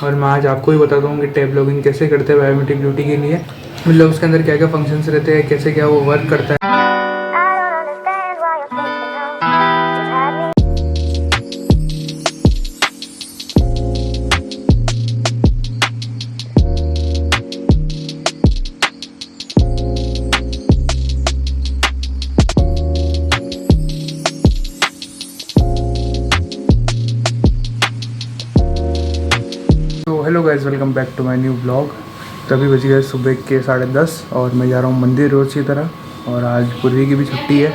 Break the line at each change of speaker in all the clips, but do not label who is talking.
और मैं आज आपको ही बताता हूँ कि टैब लॉगिन कैसे करते हैं बायोमेट्रिक ड्यूटी के लिए, मतलब उसके अंदर क्या क्या फंक्शंस रहते हैं, कैसे क्या वो वर्क करता है। तो hello guys, welcome back to my new blog. तभी बज गए सुबह के 10:30 और मैं जा रहा हूँ मंदिर रोज़ की तरह। और आज पूर्वी की भी छुट्टी है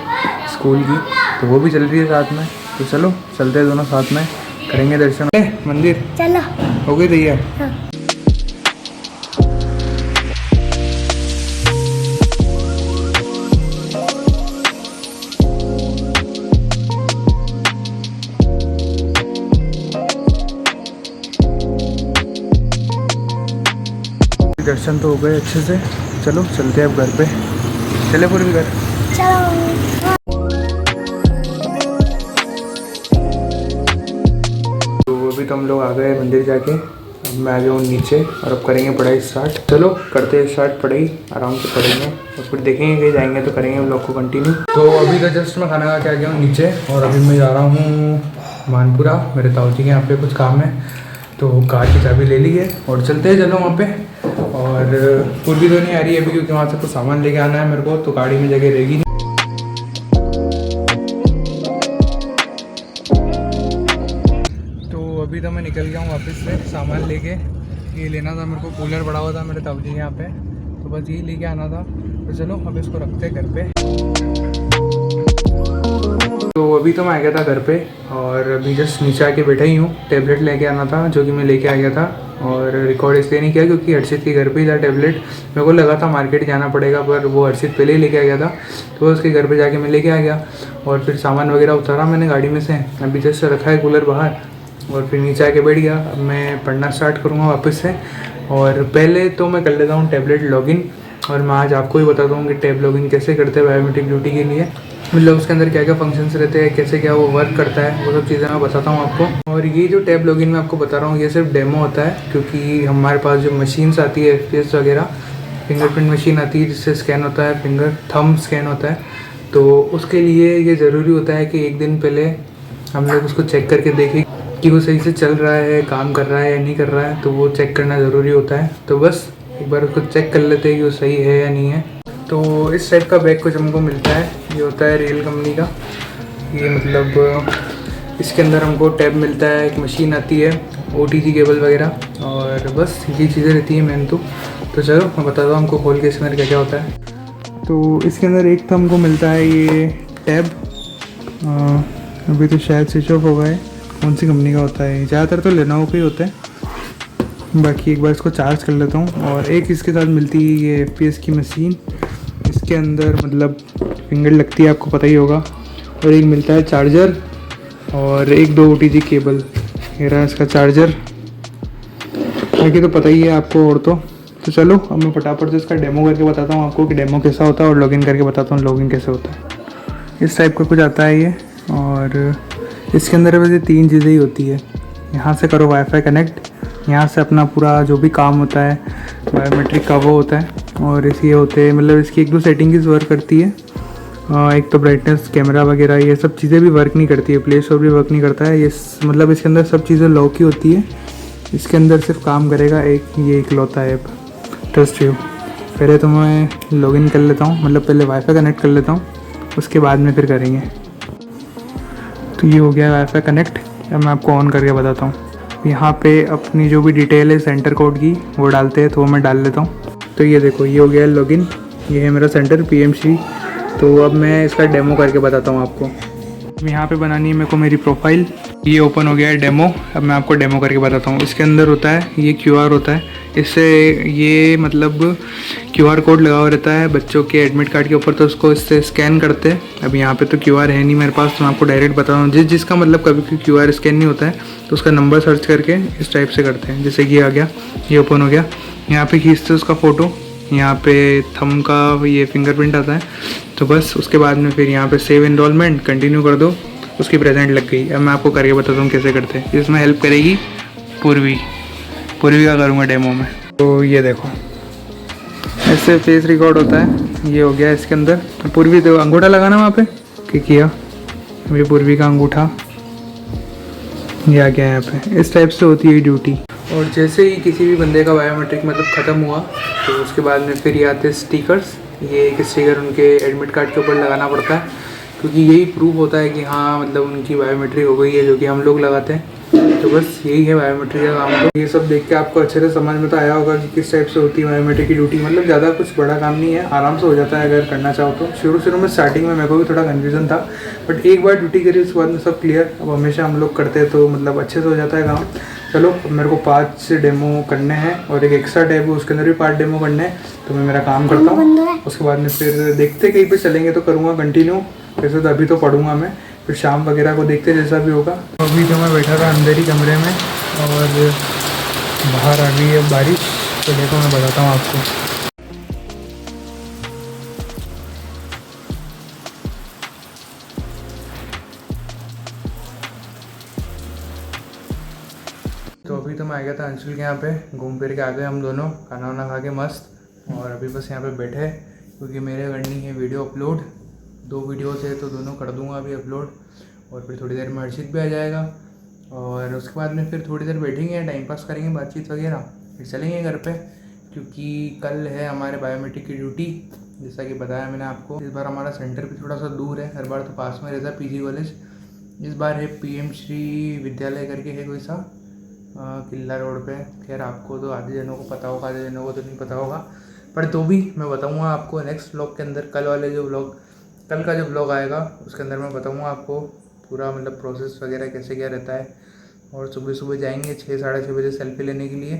स्कूल की, तो वो भी चल रही है साथ में। तो चलो चलते हैं दोनों साथ में, करेंगे दर्शन। मंदिर
चलो,
हो गई तैयार?
हाँ।
दर्शन तो हो गए अच्छे से, चलो चलते हैं अब घर पे। चले पूर्वी घर।
चलो।
तो अभी तो हम लोग आ गए मंदिर जाके, अब मैं आ गया हूँ नीचे और अब करेंगे पढ़ाई स्टार्ट। चलो करते हैं स्टार्ट पढ़ाई, आराम से पढ़ेंगे और फिर देखेंगे कहीं जाएंगे तो करेंगे ब्लॉग को कंटिन्यू। तो अभी तो जस्ट मैं खाना खा के आ गया हूँ नीचे और अभी मैं जा रहा हूँ मानपुरा। मेरे ताऊ जी के यहाँ पे कुछ काम है, तो कार की चाबी ले ली है और चलते हैं। चलो वहाँ पे। और पूर्वी तो नहीं आ रही है अभी, क्योंकि वहाँ से कुछ सामान लेके आना है मेरे को, तो गाड़ी में जगह रहेगी नहीं। तो अभी तो मैं निकल गया हूँ वापस से सामान लेके। ये लेना था मेरे को, कूलर पड़ा हुआ था मेरे ताऊ जी के यहाँ पे, तो बस यही लेके आना था। तो चलो अब इसको रखते हैं घर पे। तो अभी तो मैं आ गया था घर पे और अभी जस्ट नीचे आके बैठा ही हूँ। टैबलेट लेके आना था जो कि मैं लेके आ गया था, और रिकॉर्ड इसलिए नहीं किया क्योंकि हर्षित के घर पे ही था टैबलेट। मेरे को लगा था मार्केट जाना पड़ेगा, पर वो हर्षित पहले ही लेके आ गया था, तो उसके घर पे जाके मैं लेके आ गया। और फिर सामान वगैरह उतारा मैंने गाड़ी में से, अभी जस्ट रखा है कूलर बाहर, और फिर नीचे आके बैठ गया। अब मैं पढ़ना स्टार्ट करूँगा वापस से। और पहले तो मैं कर लेता हूँ टैबलेट लॉगिन, और मैं आज आपको ही बताता हूँ कि टैब लॉगिन कैसे करते हैं बायोमेट्रिक ड्यूटी के लिए, मतलब उसके अंदर क्या क्या फंक्शंस रहते हैं, कैसे क्या वो वर्क करता है, वो सब चीज़ें मैं बताता हूँ आपको। और ये जो टैब लॉगिन मैं आपको बता रहा हूँ ये सिर्फ डेमो होता है, क्योंकि हमारे पास जो मशीन्स आती है FPS वगैरह, फिंगरप्रिंट मशीन आती है जिससे स्कैन होता है, फिंगर थंब स्कैन होता है, तो उसके लिए ये ज़रूरी होता है कि एक दिन पहले हम लोग उसको चेक करके देखें कि वो सही से चल रहा है, काम कर रहा है या नहीं कर रहा है, तो वो चेक करना ज़रूरी होता है। तो बस एक बार उसको चेक कर लेते हैं कि वो सही है या नहीं है। तो इस टाइप का बैग कुछ हमको मिलता है, ये होता है रियल कंपनी का। ये मतलब इसके अंदर हमको टैब मिलता है, एक मशीन आती है, OTG केबल वगैरह, और बस ये चीज़ें रहती हैं मेन तो चलो मैं बताता हूँ हमको खोल के इसके अंदर क्या क्या होता है। तो इसके अंदर एक तो हमको मिलता है ये टैब, अभी तो शायद स्विच ऑफ हो गया है। कौन सी कंपनी का होता है? ज़्यादातर तो लेनोवो का ही होता है, बाकी एक बार इसको चार्ज कर लेता हूँ। और एक इसके साथ मिलती है ये FPS की मशीन, इसके अंदर मतलब फिंगर लगती है, आपको पता ही होगा। और एक मिलता है चार्जर, और एक 2 OTG केबल। ये रहा इसका चार्जर, बाकी तो पता ही है आपको। और तो चलो अब मैं फटाफट से इसका डेमो करके बताता हूँ आपको कि डेमो कैसा होता है, और लॉगिन करके बताता हूँ लॉगिन कैसे होता है। इस टाइप का कुछ आता है ये, और इसके अंदर वैसे 3 चीज़ें ही होती है। यहाँ से करो वाईफाई कनेक्ट, यहाँ से अपना पूरा जो भी काम होता है बायोमेट्रिक का वो होता है, और इसी होते हैं मतलब इसकी 1-2 सेटिंग्स वर्क करती है। एक तो ब्राइटनेस, कैमरा वगैरह, ये सब चीज़ें भी वर्क नहीं करती है, प्ले स्टोर भी वर्क नहीं करता है ये, मतलब इसके अंदर सब चीज़ें लॉक ही होती है। इसके अंदर सिर्फ काम करेगा ये इकलौता ऐप, ट्रस्ट यू। पहले तो मैं लॉगिन कर लेता हूँ, मतलब पहले वाईफाई कनेक्ट कर लेता हूँ, उसके बाद में फिर करेंगे। तो ये हो गया वाईफाई कनेक्ट। अब मैं आपको ऑन करके बताता हूँ। यहाँ पे अपनी जो भी डिटेल है सेंटर कोड की वो डालते हैं, तो वो मैं डाल लेता हूँ। तो ये देखो ये हो गया लॉगिन, ये है मेरा सेंटर PMC। तो अब मैं इसका डेमो करके बताता हूँ आपको। यहाँ पे बनानी है मेरे को मेरी प्रोफाइल, ये ओपन हो गया है डेमो। अब मैं आपको डेमो करके बताता हूँ। इसके अंदर होता है ये QR होता है, इससे ये मतलब QR कोड लगा हुआ रहता है बच्चों के एडमिट कार्ड के ऊपर, तो उसको इससे स्कैन करते हैं। अब यहाँ पे तो QR है नहीं मेरे पास, तो मैं आपको डायरेक्ट बता रहा हूँ। जिसका मतलब कभी QR स्कैन नहीं होता है तो उसका नंबर सर्च करके इस टाइप से करते हैं। जैसे कि आ गया, ये ओपन हो गया, यहाँ पे खींचते उसका फ़ोटो, यहाँ पे थंब का ये फिंगरप्रिंट आता है, तो बस उसके बाद में फिर यहाँ पे सेव एनरोलमेंट कंटिन्यू कर दो, उसकी प्रेजेंट लग गई। अब मैं आपको करके बताता हूँ कैसे करते हैं। इसमें हेल्प करेगी पूर्वी पूर्वी का करूँगा डेमो में। तो ये देखो ऐसे फेस रिकॉर्ड होता है, ये हो गया इसके अंदर। पूर्वी तो अंगूठा लगाना वहाँ पे कि किया, अभी पूर्वी का अंगूठा ये आ गया यहाँ पे। इस टाइप से होती है ड्यूटी। और जैसे ही किसी भी बंदे का बायोमेट्रिक मतलब ख़त्म हुआ तो उसके बाद में फिर ये आते हैं स्टिकर्स। ये एक स्टिकर उनके एडमिट कार्ड के ऊपर लगाना पड़ता है, क्योंकि यही प्रूफ होता है कि हाँ मतलब उनकी बायोमेट्रिक हो गई है, जो कि हम लोग लगाते हैं। तो बस यही है बायोमेट्रिक का काम। तो ये सब देख के आपको अच्छे से समझ में तो आया होगा कि किस टाइप से होती है बायोमेट्रिक की ड्यूटी। मतलब ज़्यादा कुछ बड़ा काम नहीं है, आराम से हो जाता है अगर करना चाहो तो। शुरू में स्टार्टिंग में मेरे को भी थोड़ा कन्फ्यूजन था, बट एक बार ड्यूटी करी उसके बाद में सब क्लियर। अब हमेशा हम लोग करते हैं तो मतलब अच्छे से हो जाता है काम। चलो अब मेरे को 5 डेमो करने हैं और एक एक्स्ट्रा टैब है उसके अंदर भी 5 डेमो करने हैं। तो मैं मेरा काम करता हूँ, उसके बाद में फिर देखते कहीं पे चलेंगे तो करूँगा कंटिन्यू। वैसे तो अभी तो पढ़ूंगा मैं, फिर शाम वगैरह को देखते जैसा भी होगा। अभी तो मैं बैठा था अंदर ही कमरे में और बाहर आ गई है बारिश। तो देखो मैं बताता हूँ आपको। तो अभी तो मैं आ गया था अंशुल के यहाँ पे, घूम फिर के आ गए हम दोनों, खाना वाना खा के मस्त। और अभी बस यहाँ पे बैठे क्योंकि मेरे करनी है वीडियो अपलोड। 2 वीडियोस है तो दोनों कर दूंगा अभी अपलोड। और फिर थोड़ी देर में हर्षित भी आ जाएगा और उसके बाद में फिर थोड़ी देर बैठेंगे, टाइम पास करेंगे, बातचीत वगैरह, फिर चलेंगे घर पे। क्योंकि कल है हमारे बायोमेट्रिक की ड्यूटी, जैसा कि बताया मैंने आपको। इस बार हमारा सेंटर भी थोड़ा सा दूर है, हर बार तो पास में रहता है पीजी कॉलेज। इस बार है PM श्री विद्यालय करके है कोई सा, किला रोड पे। खैर आपको तो आधे जनों को पता होगा, आधे जनों को तो नहीं पता होगा, पर तो भी मैं बताऊंगा आपको नेक्स्ट व्लॉग के अंदर। कल का जो व्लॉग आएगा उसके अंदर मैं बताऊंगा आपको पूरा मतलब प्रोसेस वगैरह कैसे क्या रहता है। और सुबह सुबह जाएंगे 6 साढ़े 6 बजे सेल्फी लेने के लिए।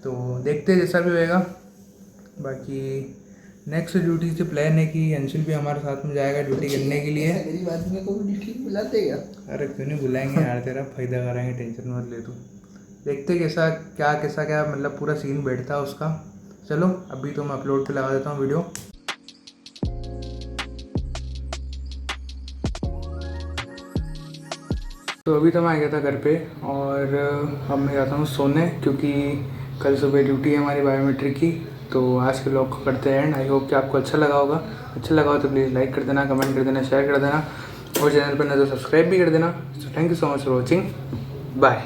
तो देखते हैं जैसा भी होएगा। बाकी नेक्स्ट ड्यूटी से प्लान है कि अंशुल भी हमारे साथ में जाएगा ड्यूटी करने के लिए।
मेरी बात में को भी ड्यूटी बुलाते क्या?
अरे क्यों नहीं बुलाएंगे यार, तेरा फायदा कराएंगे, टेंशन मत ले तू। देखते कैसा क्या मतलब पूरा सीन बैठता है उसका। चलो अभी तो मैं अपलोड पे लगा देता हूँ वीडियो। तो अभी तो मैं आ गया था घर पे और अब मैं जाता हूँ सोने, क्योंकि कल सुबह ड्यूटी है हमारी बायोमेट्रिक की। तो आज के व्लॉग को करते हैं एंड। आई होप कि आपको अच्छा लगा होगा। अच्छा लगा हो तो प्लीज़ लाइक कर देना, कमेंट कर देना, शेयर कर देना और चैनल पर न तो सब्सक्राइब भी कर देना। So thank you so much for watching, bye.